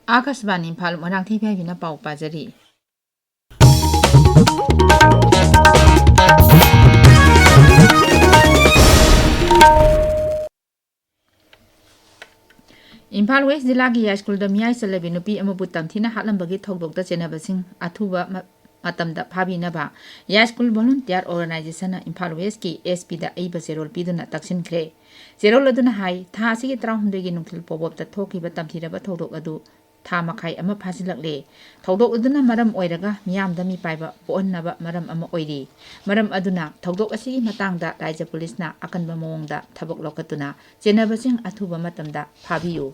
आकाशवाणी इम्फाल मोइरांथेम इबेहाइबिना पाउ पाजरी इम्फाल वेस्ट जिला की हाई स्कूल मियाई चलबी नुपी अमबु तमथिना हालंबगी थौदोकता चेनबसिंग अथुबा मतमदा फाबिनबा high school volunteer organisation Imphal west की एसपी दा अइबा जेरोल पीदुना तक्सिनख्रे जेरोल अदुना हाई था असिगी 38 गी नुंथिल पोबोबता थोकिबा तमथिरबा थौदोक अदु था मखाई अमा फासिलकले थौदोक अदुना मरम ओइरगा मियामदा मी पाइबा पोहनबा मरम अमा ओइरी मरम अदुना थौदोक असिगी मतांगदा राज्य पुलिसना अकनबा मोंगदा थबक लोकतुना चेनबसिंग अथुबा मतमदा फाबियु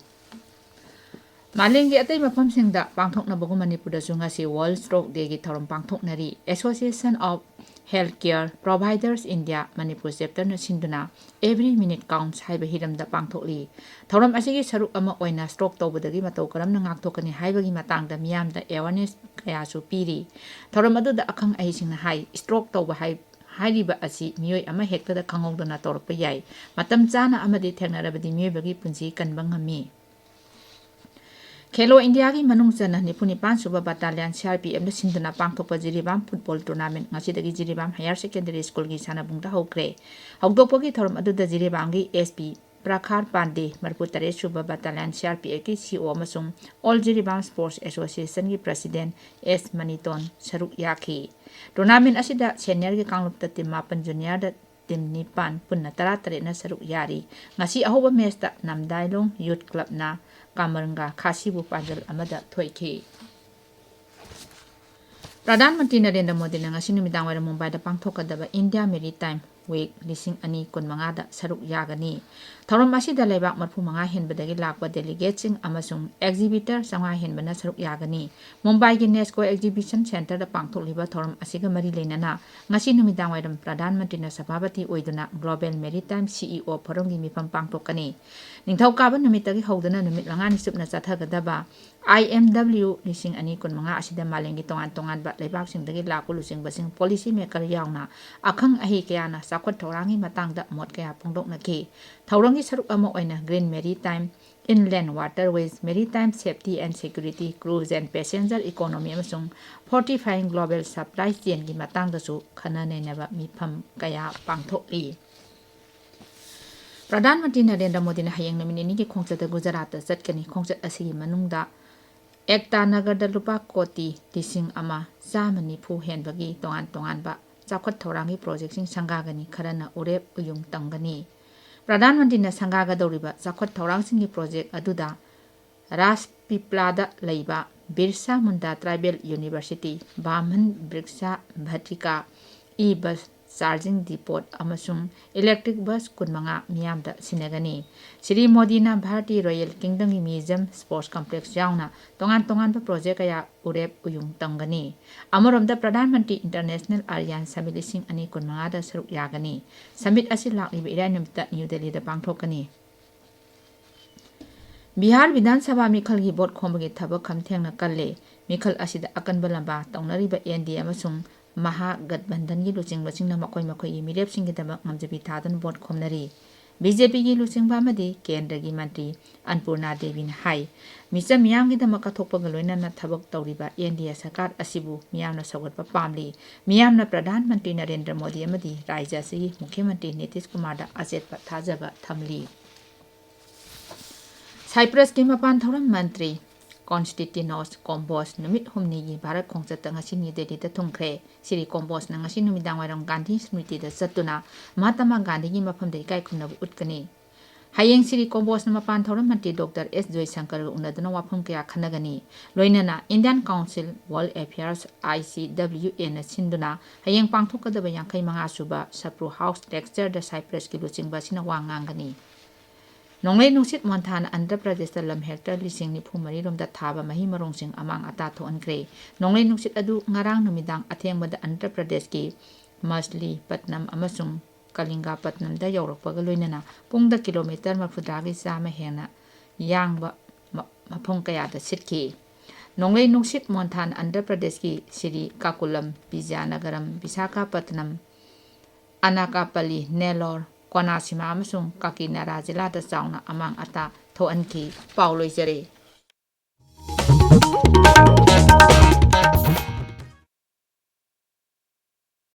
मालेंगी अतै मफमसिंगदा पांथोकनबगु मणिपुरदसु ngasi वर्ल्ड स्ट्रोक डे की थौरम पांथोकनरी association of health care providers India Manipur chapter न सिंदुना एवरी मिनिट काउंट्स हाइबा हिरमदा पांथोकली थौरम असिगी सरुक अमा ओइना स्ट्रोक तौबदगी मतौ करमना ngakthokani हाइबगी मतांगदा मियामदा अवेयरनेस कयासु पीरी थौरम अदुदा अखंग अहिसिंगना हाइ स्ट्रोक तौबा हाइ हाइरिबा असि मियोय अमा हेक्तदा खंगौदना तौरकपा याय मतम चाना अमदि थेंगनरबदि मियोयबगी पुंजी कनबा ngami खेलो इंडिया की मनुंग चना निपुनिपान सुबा बटालियन सीआरपीएफ सिंधुना पांथोकपा जिरीबाम फुटबॉल टूर्नामेंट ngasiदगी जिरीबाम हायर सेकेंडरी स्कूल की सानाबुंगदा हौख्रे हौदोकपगी थौरम अदुदा जिरीबामगी एसपी प्रखार पांडे मरपु 3 सुबा बटालियन सीआरपीएफ की सीओ अमसुंग ऑल जिरीबाम स्पोर्ट्स एसोसिएशन की प्रेसिडेंट एस मनीतोन सरुक याखी टूर्नामेंट असिदा सीनियर की कांगलुपता टीम 9 जूनियर दा टीम 9 पुन्ना 13 ना सरुक यारी ngasi अहोबा मैच नमदाइलोंग यूथ क्लब ना कामरंगा खासीबु पांजल अमदा थोइखी प्रधानमंत्री नरेंद्र मोदी ने ngasi नुमिदांग वाइरम मुंबईदा पांथोकदबा इंडिया मेरीटाइम वीक 2025 दा सरुक यागनी थौरम असिदा लेबाक 35 हेनबदगी लाकपा डेलीगेट्सिंग अमसुंग एग्जिबिटर 500 हेनबना सरुक यागनी मुंबई की नेस्को एग्जिबिशन सेंटर दा पांथोकलिबा थौरम असिगा मरी लेनना ngasi नुमिदांग वाइरम प्रधानमंत्री ना सभापति ओइदुना ग्लोबल मेरीटाइम सीईओ फोरमगी मिफम पांथोकनी निंथौकाबा नुमितगी हौदना नुमित लंगानी सुपना चथगदबा IMW 2025 असिदा मालेंगी तोंगान तोंगानबा लेबाकसिंगदगी लाकु लुसिंगबसिंग पॉलिसी मेकर यावना अखंग अहि कयाना साखवत थौरांगी मतंगदा मोट कया फोंदोकनखी थौरंगी सरुक अमा ओइना green maritime inland waterways maritime safety and security cruise and passenger economy अमसुंग fortifying global supply chain की मतंगदसु खननेनबा मिफम कया पांथोकली प्रधानमंत्री नरेंद्र मोदी ने हयेंग नमिनी की खोंचत गुजरात चटकनी खोंचत असिगी मनुंगदा एकता नगर लुपा कोटी 1,190 हेनबगी तोंगान तोंगानबा चाखत थौरांगी प्रोजेक्ट संगागनी खरना उरेप उयुंग तंगनी प्रधानमंत्री ने संगागदौरिबा चाखत थौरांगी project अदुदा राजपीपलादा लैबा Birsa Munda tribal university बामन वृक्षा भट्टिका ई बस charging depot अमसुंग electric bus 15 मियामदा सिनगनी Shri Modi ना भारतीय रॉयल किंगडम की म्यूजियम स्पोर्ट्स कॉम्प्लेक्स यावना तोंगान तोंगान प्रोजेक्ट कया उरेप उयुंग तंगनी अमरोमदा प्रधानमंत्री इंटरनेशनल आर्यन समिट 2025 दा सरुक यागनी समिट असि लाक्लिबा इराय नुमिता न्यू दिल्ली दा पांथोकनी बिहार विधानसभा मिखल की वोट खोमबगी थबक खमथेंगना कल्ले मिखल असिदा अकनबा लंबा तौनरिबा एनडी अमसुंग महागठबंधन की लुचिंगबसिंगना मखोय मखोय मिरेपसिंगदबक ngamjabi थादन वोट खोमनरी बीजेपी की लुचिंगबा मदि केंद्र की मंत्री अन्नपूर्णा देवी ने हाई मिचम मियामगी दमक थोपग लोइनना थबक तौरिबा एनडीए सरकार असिबु मियामना सौगतपा पामली मियामना प्रधानमंत्री नरेंद्र मोदी अमदि राज्य असि मुख्यमंत्री नीतीश कुमार दा अजेतपा थाजबा थमली साइप्रस की मपान थौरम मंत्री कॉन्स्टिट्यूनोस कॉम्बोस नुमित हुमनी की भारत खोंचत ngasi न्यू दिल्ली दा थुंख्रे श्री कॉम्बोस ना ngasi नुमिदांग वाइरम गांधी स्मृति दा चतुना महात्मा गांधी की मफम दे इकाय खुनबु उटकनी हयेंग श्री कॉम्बोस ना मपान थौरम मंत्री डॉक्टर एस जयशंकर उनदना वाफम कया खनगनी लोइनना Indian council world affairs ICWA ना सिंदुना हयेंग पांथोकदबा 25 सुबा सप्रू हाउस लेक्चर दा साइप्रस की लुचिंगबा सिना वांगांगनी नोंगले नुसित मोन्थान आंध्र प्रदेश लम हेक्टर 94 रोमदा थाबा मही मरोंसिंग अमांग अता थोअनख्रे नोंगले नुसित अदु ngarang नुमिदांग अथेंगबदा आंध्र प्रदेश की मछलीपट्टनम अमसुंग कलिंगापट्टनम दा यौरकपगा लोइनना पुंगदा किलोमीटर 40 की चाम हेना यांगबा मफम कयादा सिटखी नोंगले नुसित मोन्थान आंध्र प्रदेश की श्री काकुलम विजयनगरम विशाखापट्टनम अनाकापल्ली नेलोर कोनासीमा अमसुंग काकीनाडा जिला दा चावना अमांग अता थोअनखी पाउ लोइजरे।